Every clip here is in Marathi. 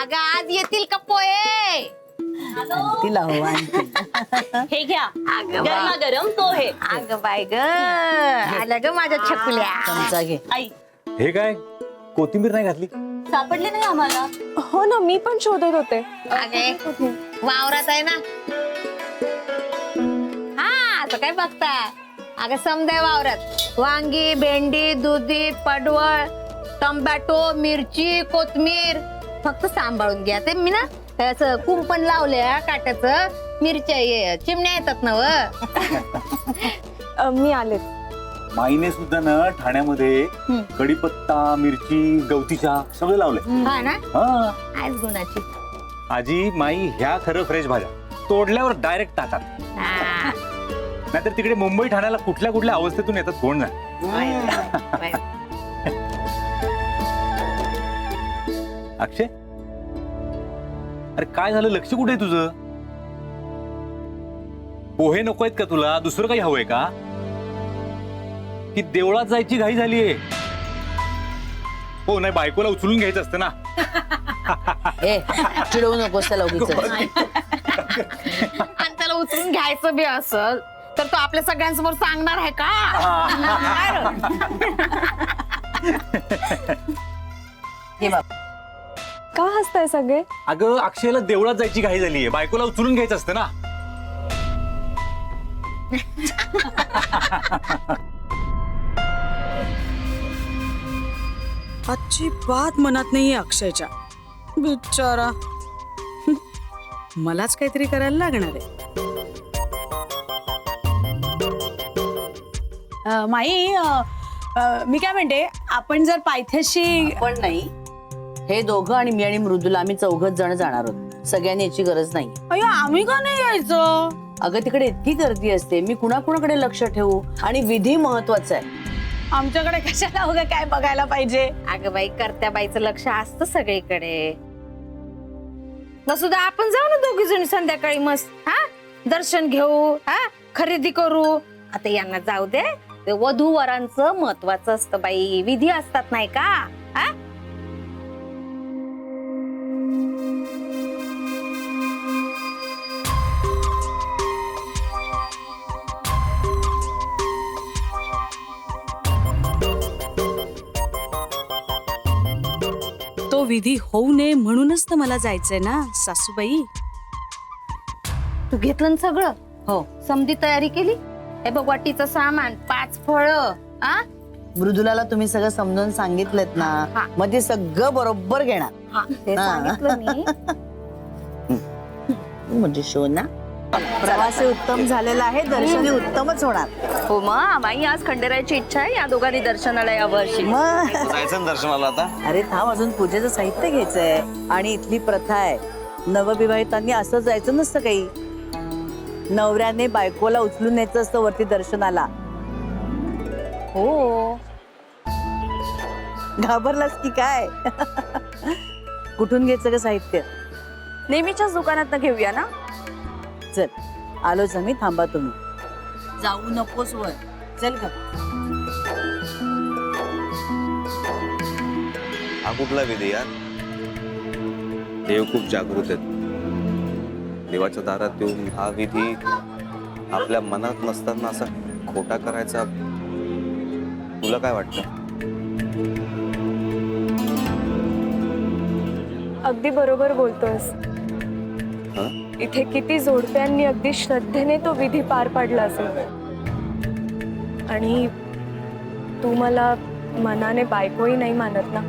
अगं आज येतील का पोहे? तिला हो आणखी. हे घ्या अगं गरमागरम पोहे. अगं बाय ग आल्या ग माझ्या छकुल्या. चमचा घे. आई हे काय कोथिंबीर नाही घातली? सापडले नाही आम्हाला. हो ना, मी पण शोधत होते. अगे वावरात आहे ना. हा आता काय बघता? अगं समजाय वावरात वांगी, भेंडी, दुधी, पडवळ, टोमॅटो, मिरची, कोथमीर. फक्त सांभाळून घ्या ते. मी ना असं कुंपण लावलंय काट्याचं. मिरच्या चिमण्या येतात ना व. मी आले. माईने सुद्धा ना ठाण्यामध्ये कढीपत्ता, मिरची, गवती चहा सगळं लावलंय. हा ना हा आज गुणाची. आजी माई ह्या खरं फ्रेश भाज्या तोडल्यावर डायरेक्ट टाकात. हा. नाहीतर तिकडे मुंबई ठाण्याला कुठल्या कुठल्या अवस्थेतून येतात कोण नाही. बाय. अक्षय अरे काय झालं? लक्ष कुठे आहे तुझं? पोहे नको आहेत का तुला? दुसरं काही हवंय का? की देवळात जायची घाई झालीये? हो नाही, बायकोला उचलून घ्यायचं असतं ना. ए चिडवू नकोस त्याला उगीच. आणि त्याला उचलून घ्यायचं बी असं तर तो आपल्या सगळ्यांसमोर सांगणार आहे का? हे बाप. का हसताय सगळे? अगं अक्षयला देवळात जायची घाई झालीये, बायकोला उचलून घ्यायचं असतं ना. अजिबात मनात नाहीये अक्षयच्या. बिचारा. मलाच काहीतरी करायला लागणार आहे. माई मी काय म्हणते, आपण जर पायथ्याशी. पण नाही, हे दोघं आणि मी आणि मृदुला आम्ही चौघच जण जाणार आहोत. सगळ्यांनी याची गरज नाही. अय्यो आम्ही का नाही यायचं? अगं तिकडे इतकी गर्दी असते, मी कुणाकुणाकडे लक्ष ठेवू? आणि विधी महत्वाचा आहे. आमच्याकडे कशाला उगा काय बघायला पाहिजे? अगं बाई करत्या बाईचं लक्ष असतं सगळीकडे. वसुधा आपण जाऊ ना दोघी जणी संध्याकाळी मस्त. हा दर्शन घेऊ, हा खरेदी करू. आता यांना जाऊ दे. ते वधू वरांचं महत्वाचं असतं बाई. विधी असतात नाही का? हा तो विधी होऊ नये म्हणूनच तर मला जायचंय ना सासूबाई. तू घेतलं ना सगळं? हो. समधी तयारी केली? हे बघ वाटीचं सामान, 5 फळं. हा मृदुलाला तुम्ही सगळं समजावून सांगितलं ना, हा. मग ते सगळं बरोबर घेणार. ते सांगितलं मी. म्हणजे शो ना. प्रवासी उत्तम झालेला आहे, दर्शनही उत्तमच होणार. हो मग माई आज खंडेरायाची इच्छा आहे या दोघांनी दर्शनाला या वर्षी. मग जायचं ना दर्शनाला आता. अरे थांब, अजून पूजेचं साहित्य घ्यायचंय. आणि इथली प्रथा आहे, नवविवाहितांनी असं जायचं नसतं काही. नवऱ्याने बायकोला उचलून न्यायचं असतं वरती दर्शनाला. हो घाबरलास की काय? कुठून घ्यायचं का साहित्य? नेहमीच्याच दुकानात घेऊया ना. चल आलोच आम्ही, थांबा तुम्ही. जाऊ नकोस वर. चल ग. हा कुठला विधी यार? देव खूप जागृत आहेत. देवाच्या दारात येऊन हा विधी आपल्या मनात नसताना असा खोटा करायचा. तुला काय वाटतं? अगदी बरोबर बोलतोस. इथे किती जोडप्यांनी अगदी श्रद्धेने तो विधी पार पाडला असेल. आणि तू मला मनाने बायकोही नाही मानत ना.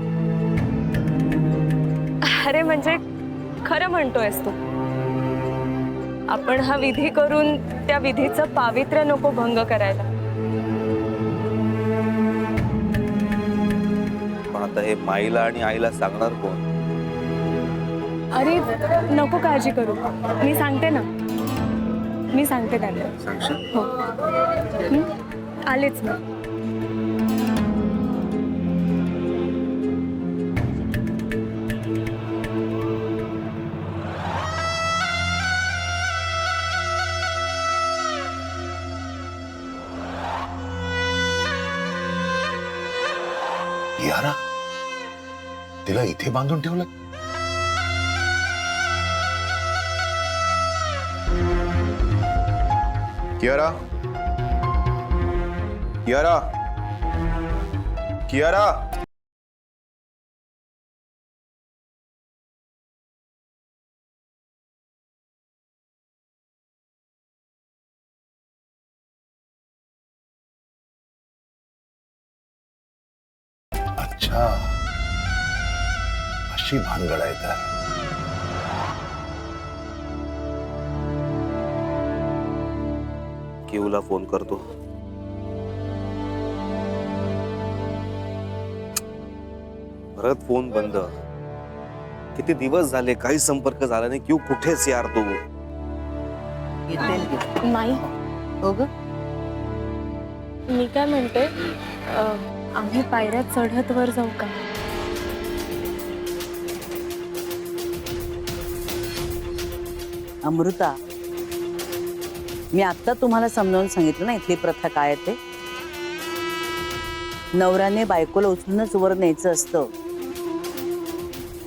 अरे म्हणजे खरं म्हणतोयस तू. आपण हा विधी करून त्या विधीचं पावित्र्य नको भंग करायला. पण आता हे माईला आणि आईला सांगणार कोण? अरे नको काळजी करू, मी सांगते ना. मी सांगते त्यांना. सांगशील? हो. आलेच ना. यारा, तिला इथे बांधून ठेवलं? कियारा, कियारा, कियारा. अच्छा, अशी भानगड आहे तर. किऊला फोन करतो. परत फोन बंद. किती दिवस झाले काही संपर्क झाला नाही. क्यू कुठेच यार तू. येतील नाही, हो ग. मी काय म्हणते, आम्ही पायऱ्या चढत वर जाऊ का? अमृता, मी आता तुम्हाला समजावून सांगितलं ना इथली प्रथा काय आहे ते. नवऱ्याने बायकोला उचलूनच वर न्यायचं असतं,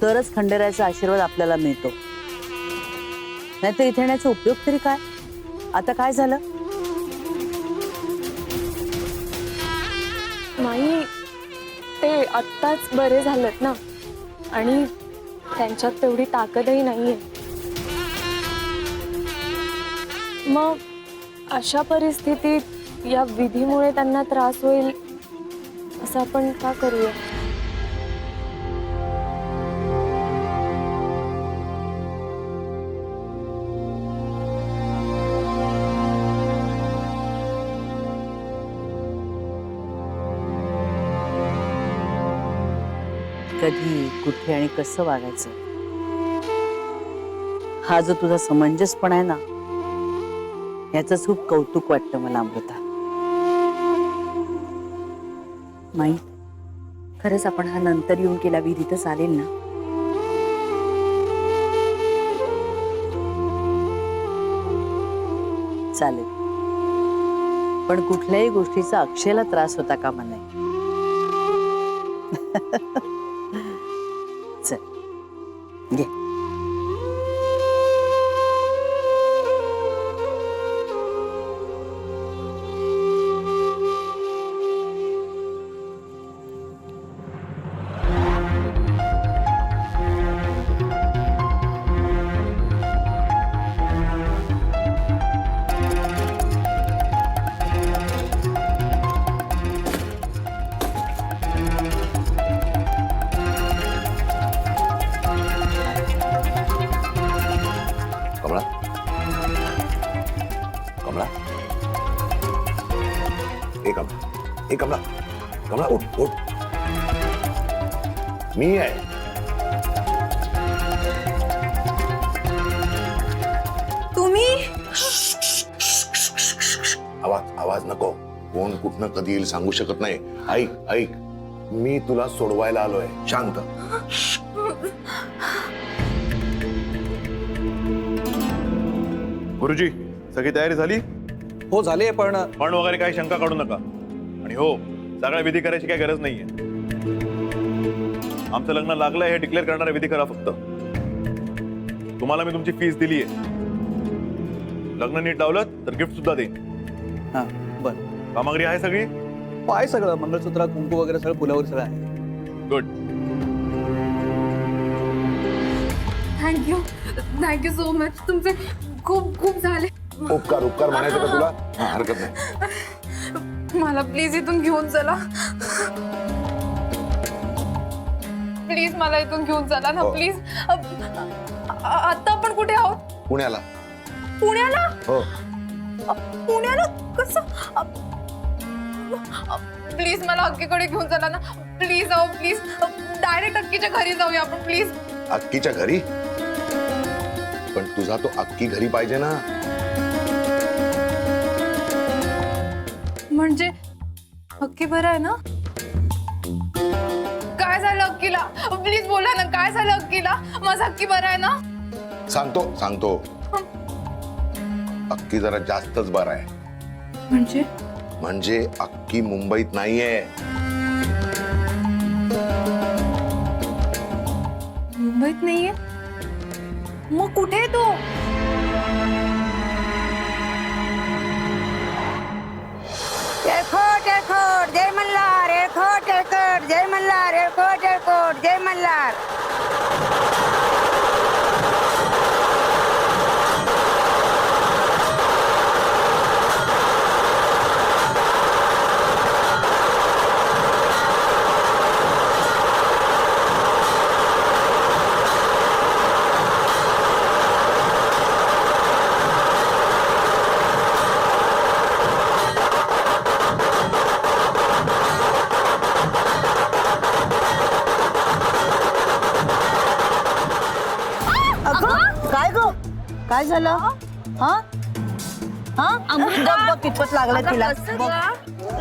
तरच खंडेरायाचा आशीर्वाद आपल्याला मिळतो. नाहीतर इथे येण्याचा उपयोग तरी काय? आता काय झालं? नाही, ते आत्ताच बरे झालेत ना, आणि त्यांच्यात तेवढी ताकदही नाहीये. मग अशा परिस्थितीत या विधीमुळे त्यांना त्रास होईल असं आपण का करूया? कधी, कुठे आणि कसं वागायचं, हा जो तुझा समंजसपणा आहे ना, याच खूप कौतुक वाटतं मला अमृता. माई, खरंच आपण हा नंतर येऊन केला विधी तर चालेल ना? चालेल, पण कुठल्याही गोष्टीचा अक्षयला त्रास होता कामा नये. चल, घे. कमळा, कमळा, ए कमळा, ए कमळा, कमळा उठ उठ. मी आहे. तुम्ही आवाज आवाज नको. कोण कुठनं कधी येईल सांगू शकत नाही. ऐक ऐक, मी तुला सोडवायला आलोय. शांत. गुरुजी, सगळी तयारी झाली? हो झाले, पण पण वगैरे काही शंका काढू नका. आणि हो, सगळ्या विधी करायची काही गरज नाहीये. आमचं लग्न लागलंय हे डिक्लेअर करणारा विधी करा फक्त. तुम्हाला मी तुमची फीस दिलीये. लग्न नीट लावलं तर गिफ्ट सुद्धा देईन. हा बर. सामग्री आहे सगळी? आहे सगळं, मंगळसूत्र, कुंकू वगैरे सगळं फुलावर सगळं आहे. गुड. Thank you so much. तुमचे खूप खूप झाले. उपकार उपकार म्हणायचं का तुला? हा, हरकत नाही. मला प्लीज इथून घेऊन चला. प्लीज मला इथून घेऊन चला ना, हो. प्लीज. आता आपण कुठे आहोत? पुण्याला. पुण्याला? हो. पुण्याला कसं? प्लीज मला अक्कीकडे घेऊन चला ना, प्लीज. अहो प्लीज, डायरेक्ट अक्कीच्या घरी जाऊया आपण, प्लीज. अक्कीच्या घरी? पण तुझा तो अक्की घरी पाहिजे ना. म्हणजे अक्की बरं आहे ना? काय झालं अक्कीला? प्लीज बोला ना, काय झालं अक्कीला? माझा अक्की बरं आहे ना? सांगतो सांगतो. अक्की जरा जास्तच बरं आहे. म्हणजे अक्की मुंबईत नाहीये. मुंबईत नाहीये? मग कुठे आहे तो? एळखोट एळखोट जय मल्हार, एळखोट एळखोट जय मल्हार, एळखोट एळखोट जय मल्हार. अगं काय ग काय झालं हा हा बघ कितपत लागलं तिला बघ.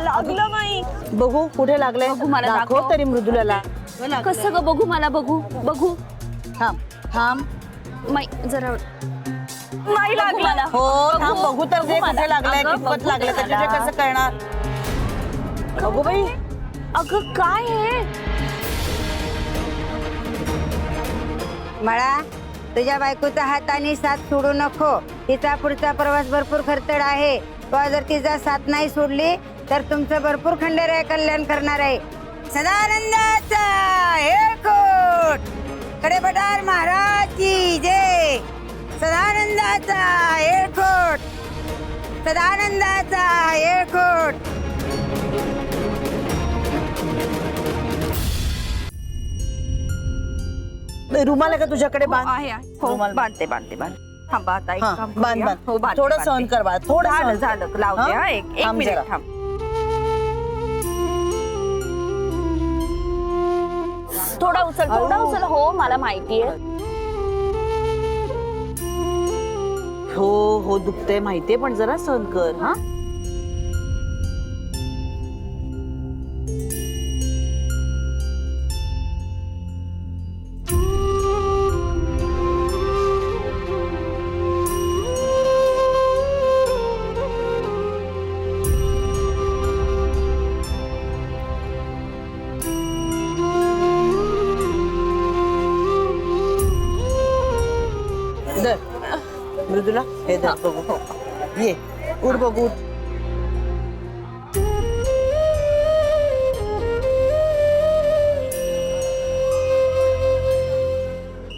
लागलं नाही. बघू कुठे लागलंय बघू, मला दाखव दाखव. तरी मृदुलाला कसं ग बघू, मला बघू बघू. थांब थांब जरा नाही बघू मला. हो थांब बघू तर दे मला. कुठे लागलंय अगं, कितपत बघू लागलं दे त्याच्याशिवाय मला. कसं कळणार बघू बाई अगं काय आहे? मळा तुझ्या बायकोचा हात आणि साथ सोडू नको. तिचा पुढचा प्रवास भरपूर खर्चड आहे. तो जर तिचा साथ नाही सोडली तर तुमचं भरपूर खंडेराय कल्याण करणार आहे. सदानंदाचा एळकोट कडेपठार महाराज की जय. सदानंदाचा एळकोट, सदानंदाचा एळकोट. रुमाल आहे का तुझ्याकडे बांध आहे हो रुमाल. बांधते बांधते बांध. थांबा आता एक हा, काम बांध करूया. बांध हो बांधते, थोडं बांधते. सहन कर बाळा थोडं झालं सहन कर. झालं लावते हा? हा एक थांब मिनिट जरा. थांब. थोडा उचल हो मला माहितीये. हो हो दुखतंय माहितीये पण जरा सहन कर हा दर मृदुला हे दर बघू ये उठ बघू उठ.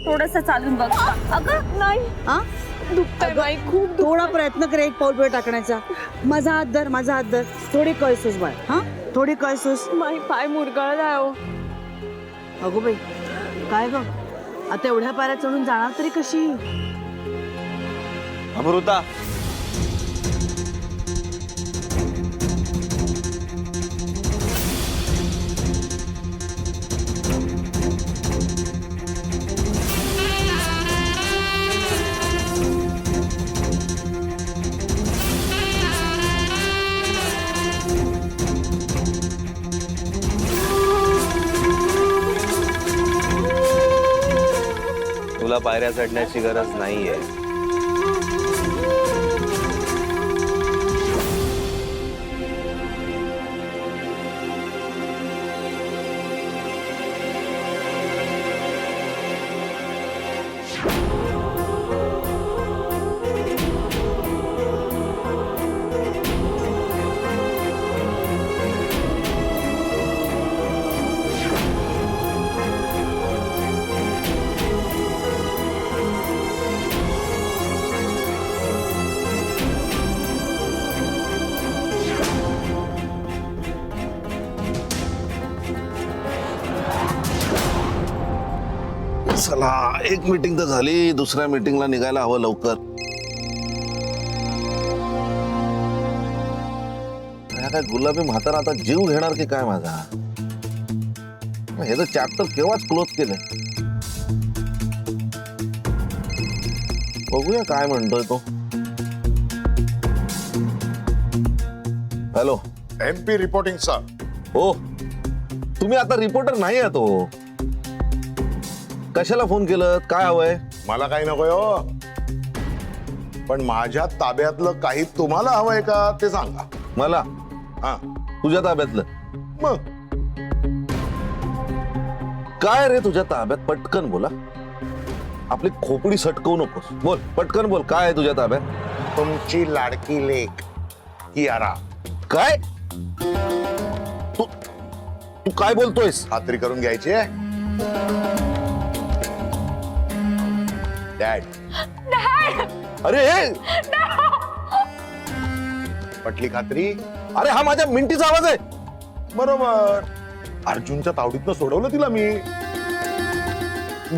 थोडस चालून बघ. अगं नाही हा दुखतंय बाई खूप थोडा प्रयत्न कर एक पाऊल पुढे टाकण्याचा. माझा हात धर माझा हात धर थोडी कळसूस बाळ हा थोडी कळसूस. माई पाय मुरगळलाय हो. अगो बाई काय ग आता एवढ्या पायऱ्या चढून जाणार तरी कशी. अमृता तुला पायऱ्या चढण्याची गरज नाहीये. चला एक मीटिंग तर झाली दुसऱ्या मीटिंगला निघायला हवं लवकर. काय गुलाबी म्हातारा आता जीव घेणार की काय माझा. हे तर चॅप्टर केव्हाच क्लोज केलंय. बघूया काय म्हणतोय तो. Hello MP reporting sir. हो तुम्ही आता रिपोर्टर नाही आहात हो. कशाला फोन केलं काय हवंय. मला काही नकोय हो, पण माझ्या ताब्यातलं काही तुम्हाला हवंय का ते सांगा मला. हा तुझ्या ताब्यातलं मग काय रे तुझ्या ताब्यात. पटकन बोला आपली खोपडी सटकवू नकोस. बोल पटकन बोल काय आहे तुझ्या ताब्यात. तुमची लाडकी लेक कियारा. काय तू तू काय बोलतोयस? खात्री करून घ्यायची डॅड. अरे पटली खात्री? अरे हा माझ्या मिंटीचा आवाज आहे. बरोबर. अर्जुनच्या तावडीतनं सोडवलं तिला मी.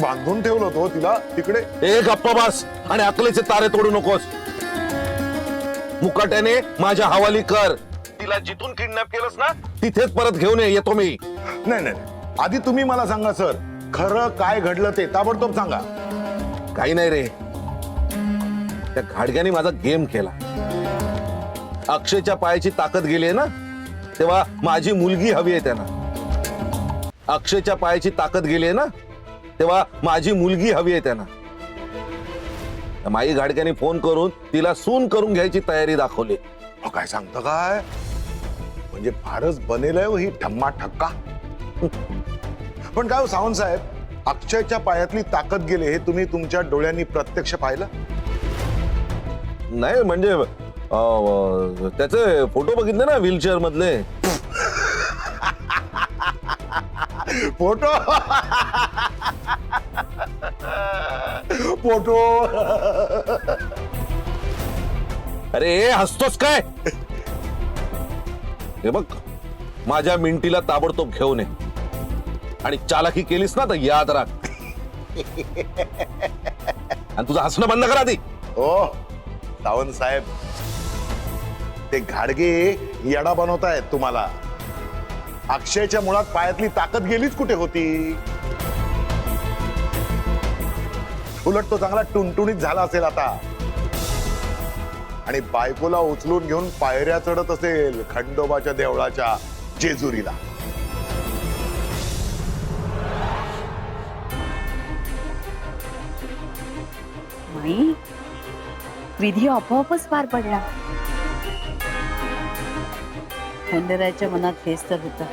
बांधून ठेवलं होतं तिला तिकडे. एक गप्पा बस आणि अकलेचे तारे तोडू नकोस. मुकाट्याने माझ्या हवाली कर. तिला जिथून किडनॅप केलंस ना तिथेच परत घेऊन येतो मी. नाही नाही, आधी तुम्ही मला सांगा सर, खरं काय घडलं ते ताबडतोब सांगा. काही नाही रे, त्या घाडग्याने माझा गेम केला. अक्षयच्या पायाची ताकद गेली आहे ना, तेव्हा माझी मुलगी हवी आहे त्यांना. अक्षयच्या पायाची ताकद गेली आहे ना, तेव्हा माझी मुलगी हवी आहे त्यांना. माई घाडग्याने फोन करून तिला सून करून घ्यायची तयारी दाखवली. काय सांगता काय? म्हणजे फारच बनेलय ही ठम्मा ठक्का. पण काय सावंत साहेब, अक्षयच्या पायातली ताकद गेले हे तुम्ही तुमच्या डोळ्यांनी प्रत्यक्ष पाहिलं? नाही म्हणजे त्याचे फोटो बघितले ना व्हीलचेअर मधले. Photo photo. अरे हसतोस काय? हे बघ, माझ्या मिंटीला ताबडतोब घेऊन ये आणि चालाकी केलीस ना तर याद राख. आणि तुझं हसणं बंद करा आधी. हो सावंत साहेब, ते घाडगे येडा बनवतायत तुम्हाला. अक्षयच्या मुळात पायातली ताकद गेलीच कुठे होती? उलट तो चांगला टुणटुणीत झाला असेल आता आणि बायकोला उचलून घेऊन पायऱ्या चढत असेल खंडोबाच्या देवळाच्या जेजुरीला. माई, विधी आपोआपच पार पडला. खंडेरायाच्या मनात हेच तर होतं.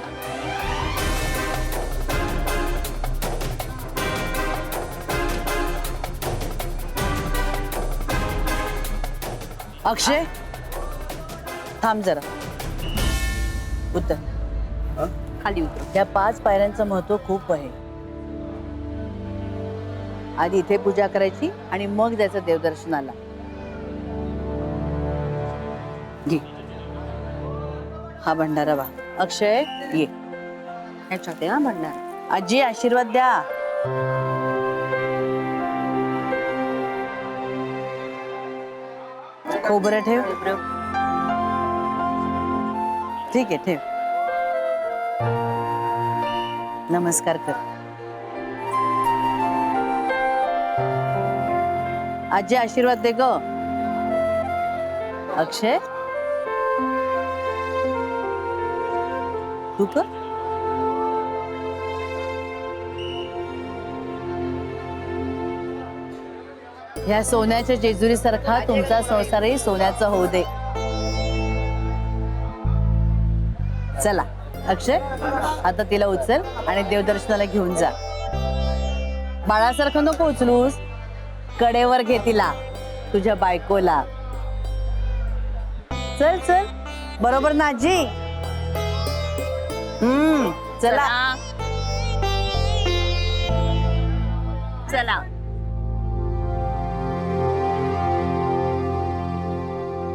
अक्षय, थांब जरा. उतर. खाली उतर. या 5 पायऱ्यांचं महत्व खूप आहे. आधी इथे पूजा करायची आणि मग जायचं देवदर्शनाला. घे हा भंडारा वा. अक्षय ये. ह्याच्यात आहे हा भंडारा. आजी आशीर्वाद द्या. खोबरं ठेव. ठीक आहे, ठेव. नमस्कार कर. आजी आशीर्वाद दे ग. अक्षय तू कर. ह्या सोन्याच्या जेजुरी सारखा तुमचा संसारही सोन्याचा होऊ दे. चला अक्षय, आता तिला उचल आणि देवदर्शनाला घेऊन जा. बाळासारखं नको उचलूस, कडेवर घे तिला, तुझ्या बायकोला. चल चल, बरोबर ना आजी? चला चला.